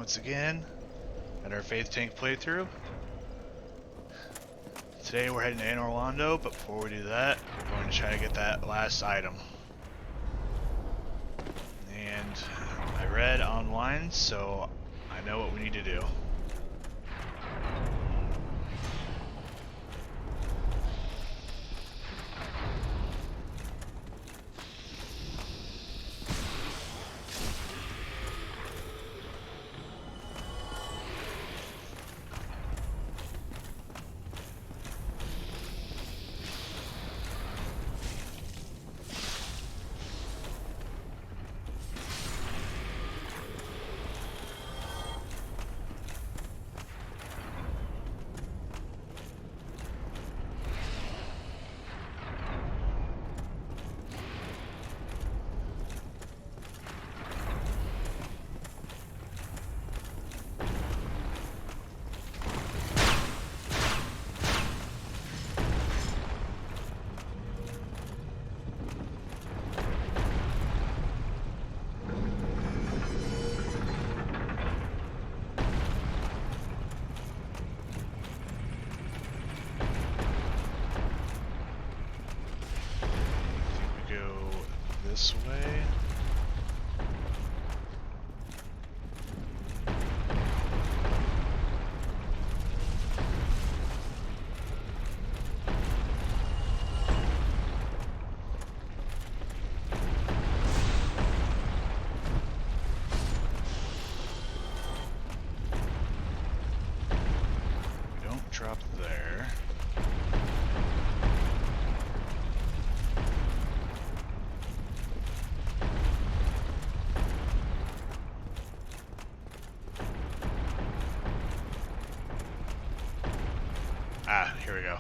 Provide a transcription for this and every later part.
Once again at our Faith Tank playthrough. Today we're heading to Anor Londo, but before we do that, we're going to try to get that last item. And I read online, so I know what we need to do. This way. We don't drop there. Ah, here we go.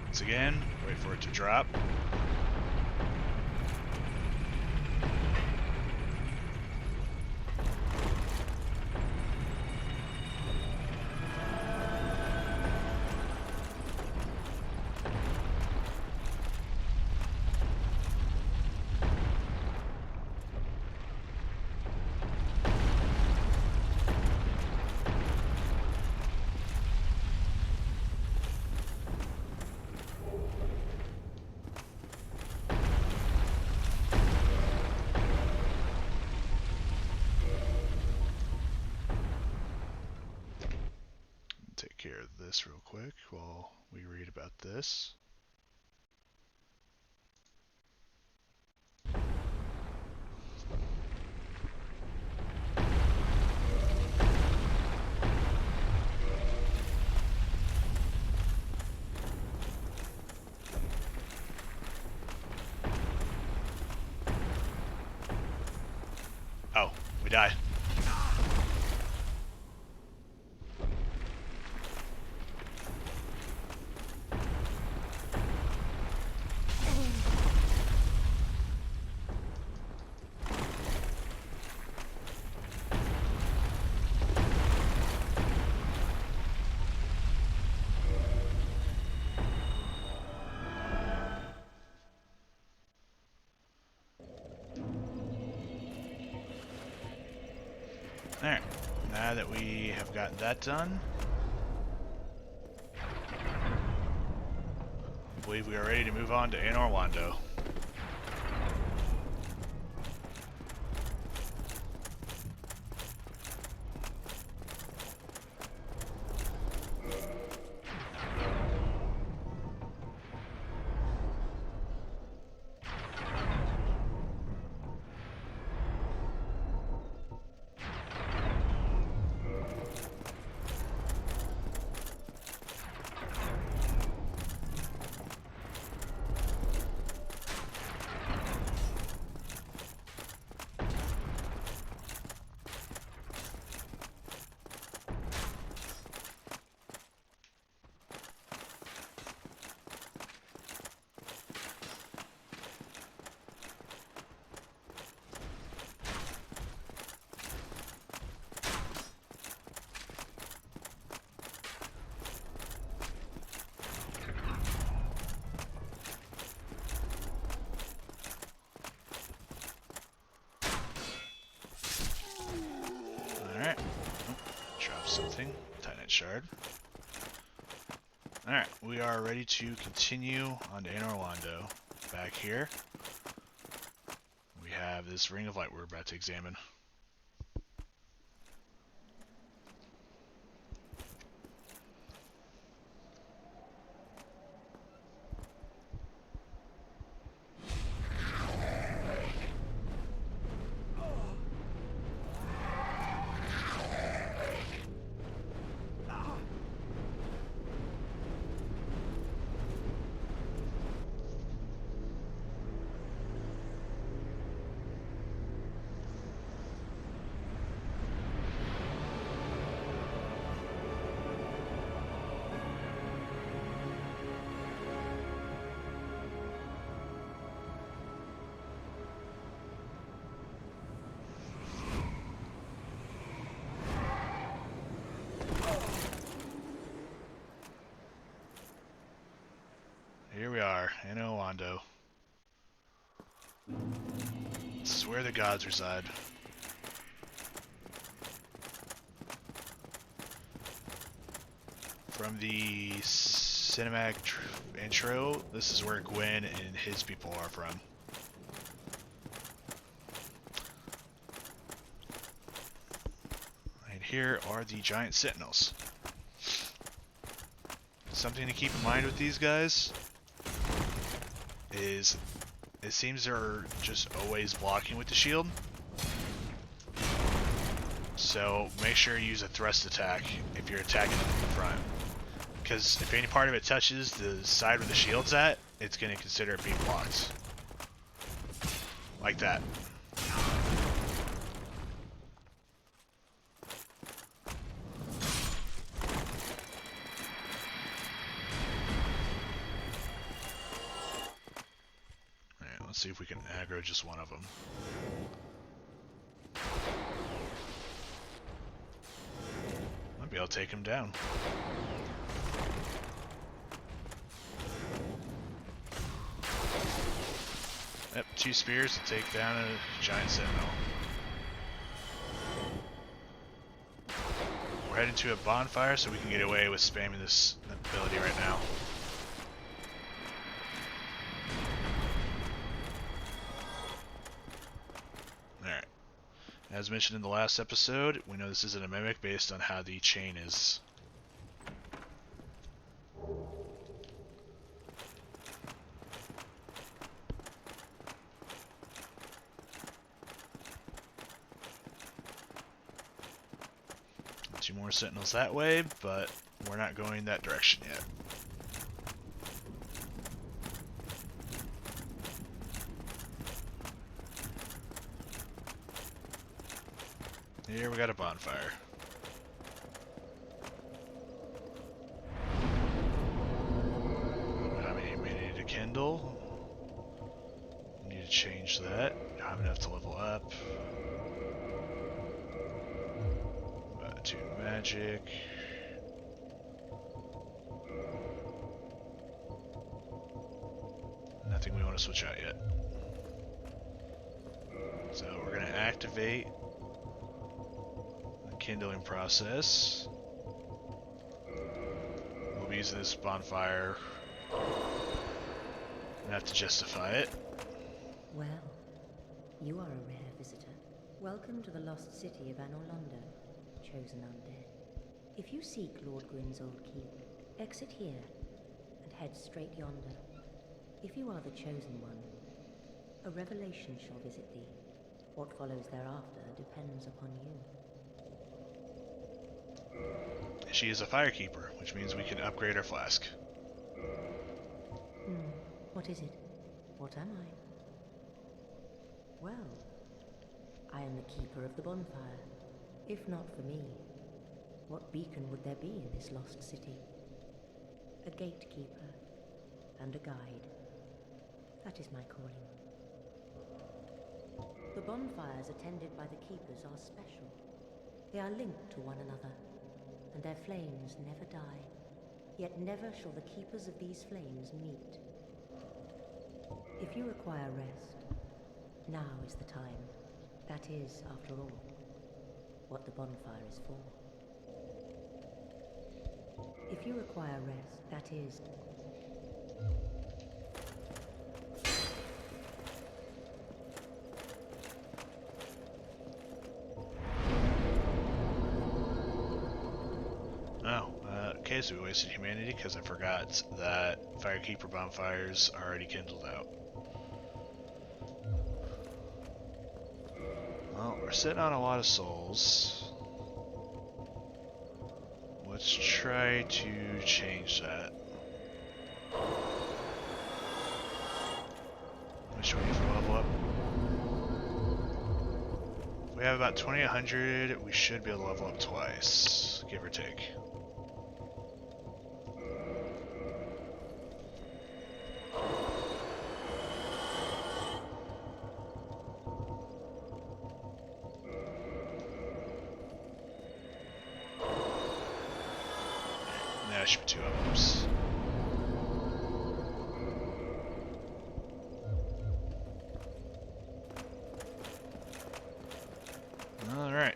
Once again, wait for it to drop. Take care of this real quick while we read about this. Oh, we died. Alright, now that we have gotten that done, I believe we are ready to move on to Anor Londo. something. Titanite shard. Alright, we are ready to continue on to Anor Londo. Back here, we have this Ring of Light we're about to examine. Here we are, Anor Londo. This is where the gods reside. From the cinematic intro, this is where Gwyn and his people are from. And here are the giant sentinels. Something to keep in mind with these guys is it seems they're just always blocking with the shield. So make sure you use a thrust attack if you're attacking them from the front. Because if any part of it touches the side where the shield's at, it's going to consider it being blocked. Like that. Alright, let's see if we can aggro just one of them. Maybe I'll take him down. Yep, 2 spears to take down a giant sentinel. We're heading to a bonfire so we can get away with spamming this ability right now. Alright. As mentioned in the last episode, we know this isn't a mimic based on how the chain is. Two more sentinels that way, but we're not going that direction yet. Here we got a bonfire. How many we need to kindle? Need to change that. Don't have enough to level up. Attune magic. Nothing we want to switch out yet. So we're going to activate the kindling process. We'll be using this bonfire. I have to justify it. Well, you are a rare visitor. Welcome to the lost city of Anor Londo, chosen undead. If you seek Lord Gwyn's old keep, exit here and head straight yonder. If you are the chosen one, a revelation shall visit thee. What follows thereafter depends upon you. She is a firekeeper, which means we can upgrade our flask. What is it? What am I? Well, I am the keeper of the bonfire. If not for me, what beacon would there be in this lost city? A gatekeeper and a guide. That is my calling. The bonfires attended by the keepers are special. They are linked to one another, and their flames never die. Yet never shall the keepers of these flames meet. If you require rest, now is the time. That is, after all, what the bonfire is for. If you require rest, that is... Oh, okay, so we wasted humanity because I forgot that Firekeeper bonfires are already kindled out. Well, we're sitting on a lot of souls. Let's try to change that. How much do we need for level up? If we have about 2,100, we should be able to level up twice, give or take. That should be 2 ups. Alright.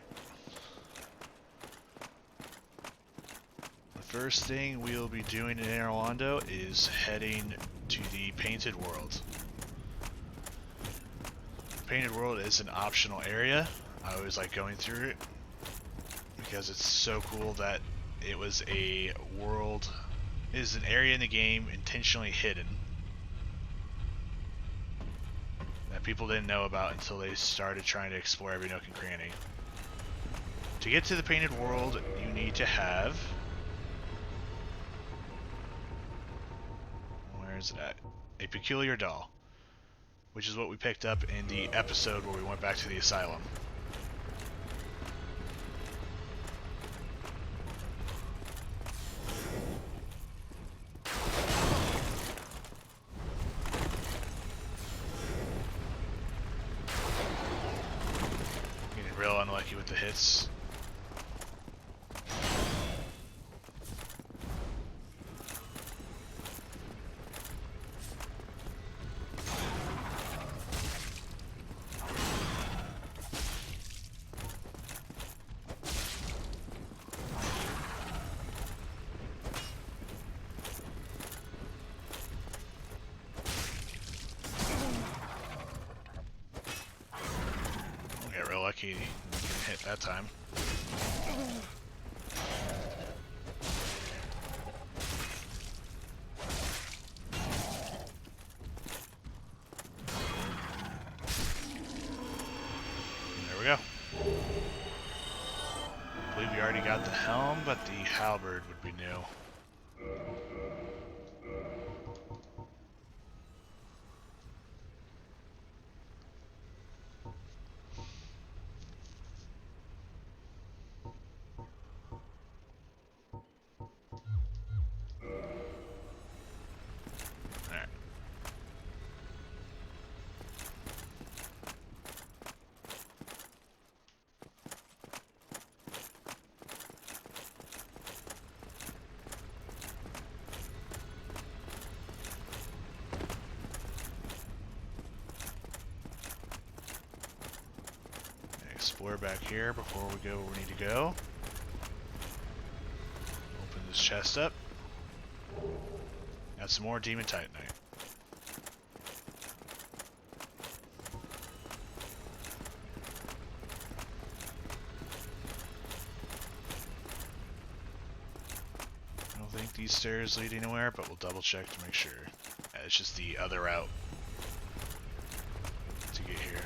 The first thing we'll be doing in Anor Londo is heading to the Painted World. The Painted World is an optional area. I always like going through it because it's so cool that it was a world, it is an area in the game intentionally hidden that people didn't know about until they started trying to explore every nook and cranny. To get to the Painted World, you need to have... Where is it at? A peculiar doll, which is what we picked up in the episode where we went back to the asylum. Getting real unlucky with the hits. Lucky getting hit that time. There we go. I believe we already got the helm, but the halberd would be new. Explore back here before we go where we need to go. Open this chest up. Got some more Demon Titanite. I don't think these stairs lead anywhere, but we'll double check to make sure. It's just the other route to get here.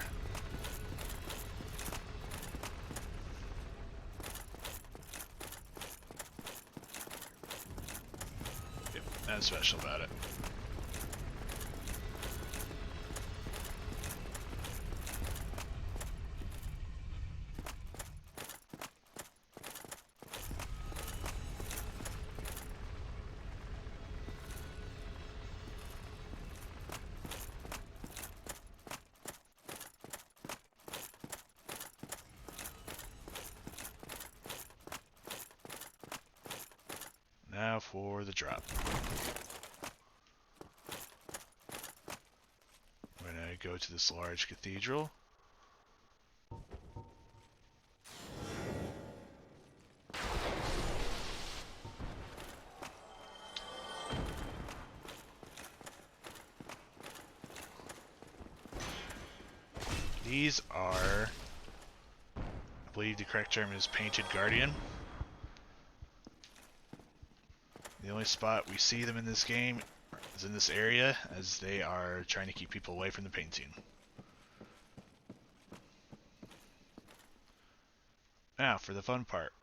Nothing special about it. Now for the drop. I'm gonna go to this large cathedral. These are, I believe the correct term is Painted Guardian. The only spot we see them in this game is in this area, as they are trying to keep people away from the painting. Now, for the fun part.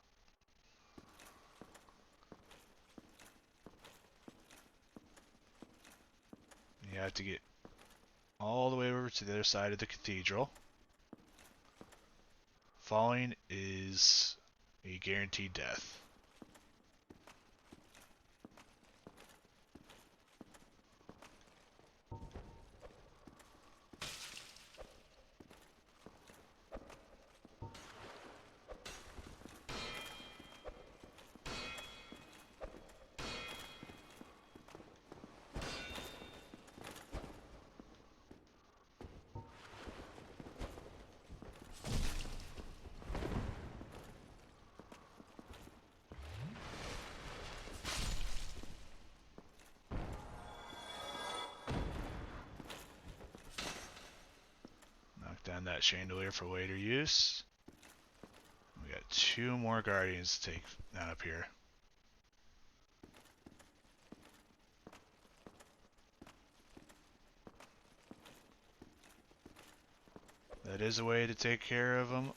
You have to get all the way over to the other side of the cathedral. Falling is a guaranteed death. Down that chandelier for later use. We got 2 more guardians to take up here. That is a way to take care of them.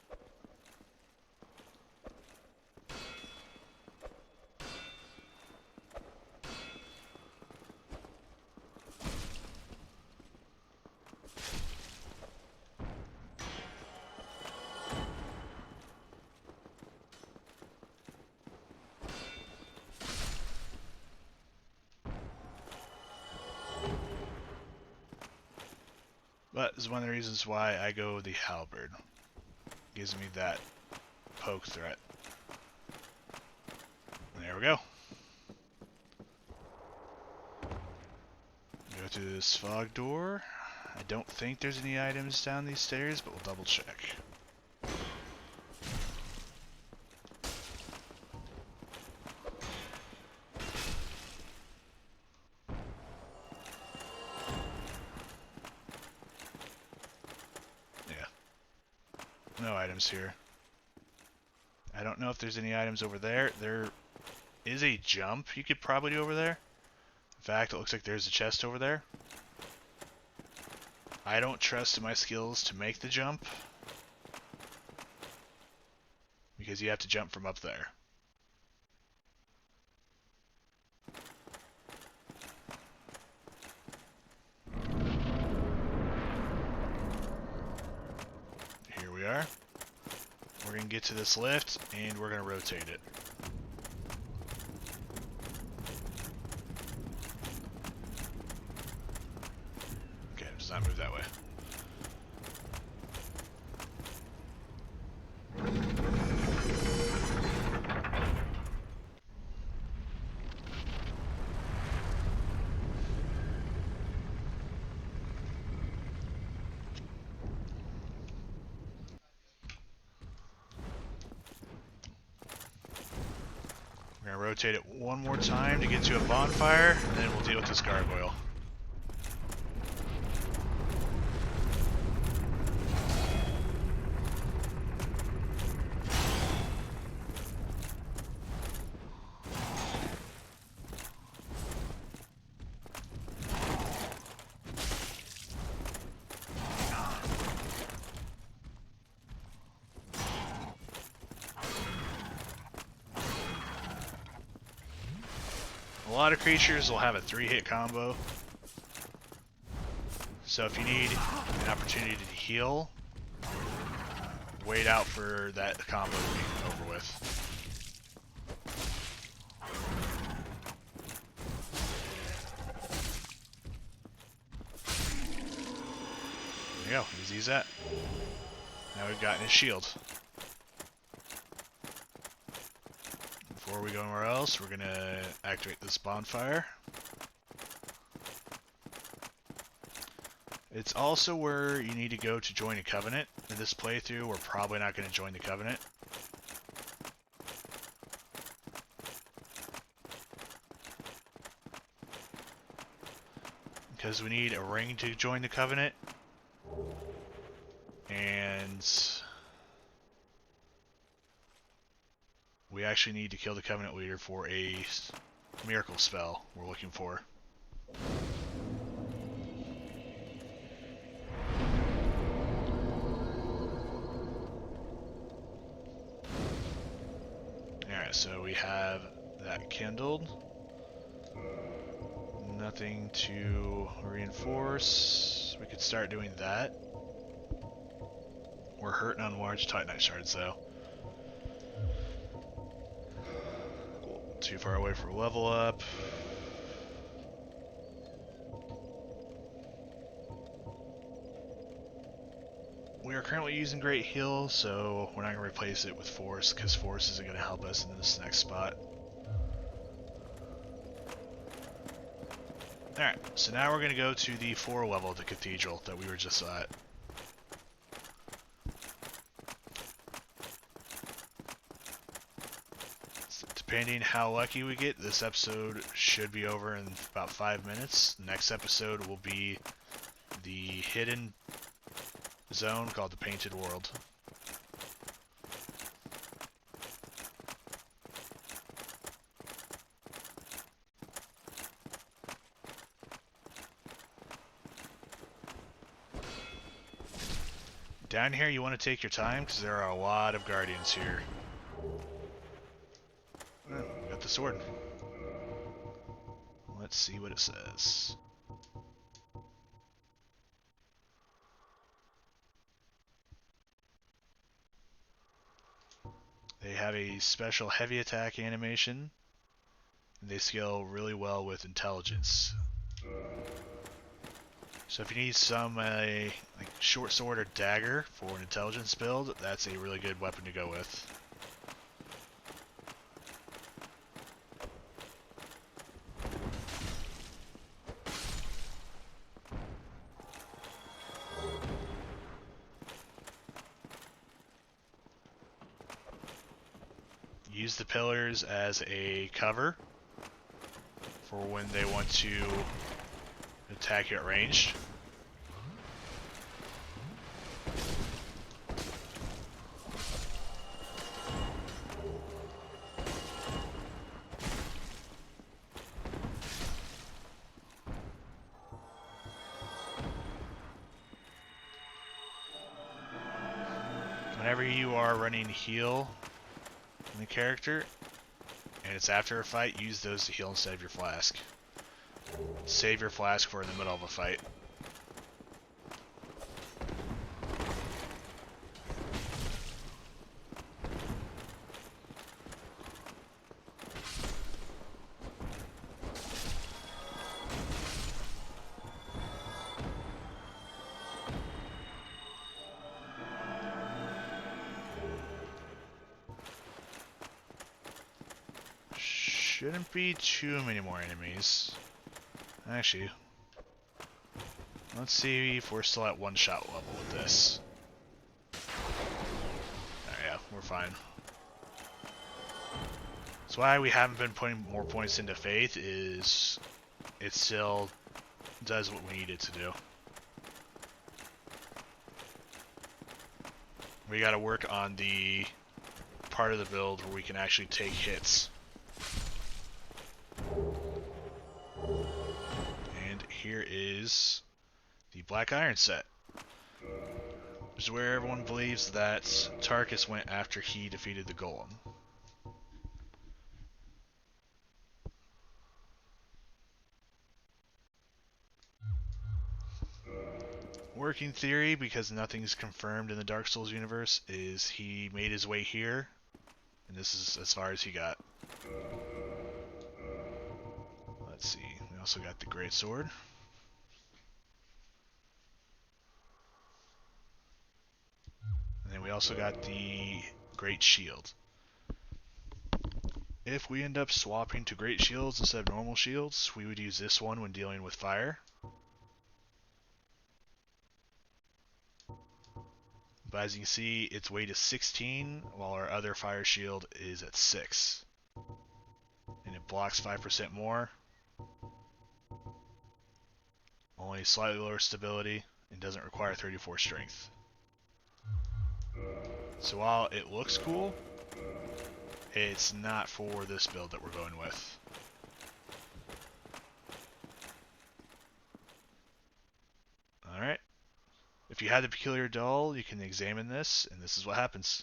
But this is one of the reasons why I go the halberd. Gives me that poke threat. There we go. Go through this fog door. I don't think there's any items down these stairs, but we'll double check. No items here. I don't know if there's any items over there. There is a jump you could probably do over there. In fact, it looks like there's a chest over there. I don't trust my skills to make the jump, because you have to jump from up there. Here we are. We're going to get to this lift, and we're going to rotate it. Okay, it does not move that way. We're going to rotate it one more time to get to a bonfire, and then we'll deal with this gargoyle. A lot of creatures will have a 3-hit combo, so if you need an opportunity to heal, wait out for that combo to be over with. There you go, easy as that. Now we've gotten his shield. Before we go anywhere else, we're going to activate this bonfire. It's also where you need to go to join a covenant. In this playthrough, we're probably not going to join the covenant. Because we need a ring to join the covenant. And actually need to kill the Covenant leader for a miracle spell we're looking for. Alright, so we have that kindled. Nothing to reinforce. We could start doing that. We're hurting on large Titanite shards though. Too far away for a level up. We are currently using Great Heal, so we're not going to replace it with Force, because Force isn't going to help us in this next spot. Alright, so now we're going to go to the 4 level of the Cathedral that we were just at. So depending how lucky we get, this episode should be over in about 5 minutes. The next episode will be the hidden zone called the Painted World. Down here you want to take your time because there are a lot of guardians here. Oh, we got the sword. Let's see what it says. They have a special heavy attack animation, and they scale really well with intelligence. So if you need some like short sword or dagger for an intelligence build, that's a really good weapon to go with. Use the pillars as a cover for when they want to attack you at range. Whenever you are running heal in the character, and it's after a fight, use those to heal instead of your flask. Save your flask for in the middle of a fight. Shouldn't be too many more enemies. Actually, let's see if we're still at one-shot level with this. Oh, yeah, we're fine. That's why we haven't been putting more points into Faith, is it still does what we need it to do. We gotta work on the part of the build where we can actually take hits. And here is the Black Iron set. Which is where everyone believes that Tarkus went after he defeated the Golem. Working theory, because nothing's confirmed in the Dark Souls universe, is he made his way here, and this is as far as he got. Let's see, we also got the Great Sword. And then we also got the Great Shield. If we end up swapping to Great Shields instead of normal shields, we would use this one when dealing with fire. But as you can see, its weight is 16, while our other fire shield is at 6. And it blocks 5% more. Only slightly lower stability, and doesn't require 34 strength. So while it looks cool, It's not for this build that we're going with. Alright. If you had the peculiar doll, you can examine this, and this is what happens.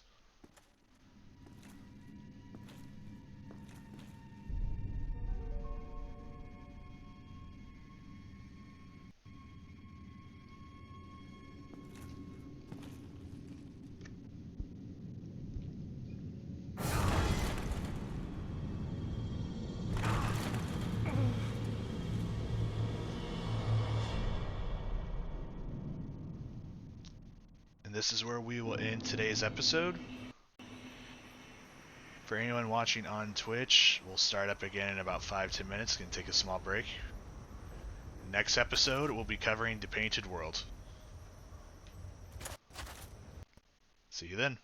And this is where we will end today's episode. For anyone watching on Twitch, we'll start up again in about 5-10 minutes. Gonna take a small break. Next episode, we'll be covering the Painted World. See you then.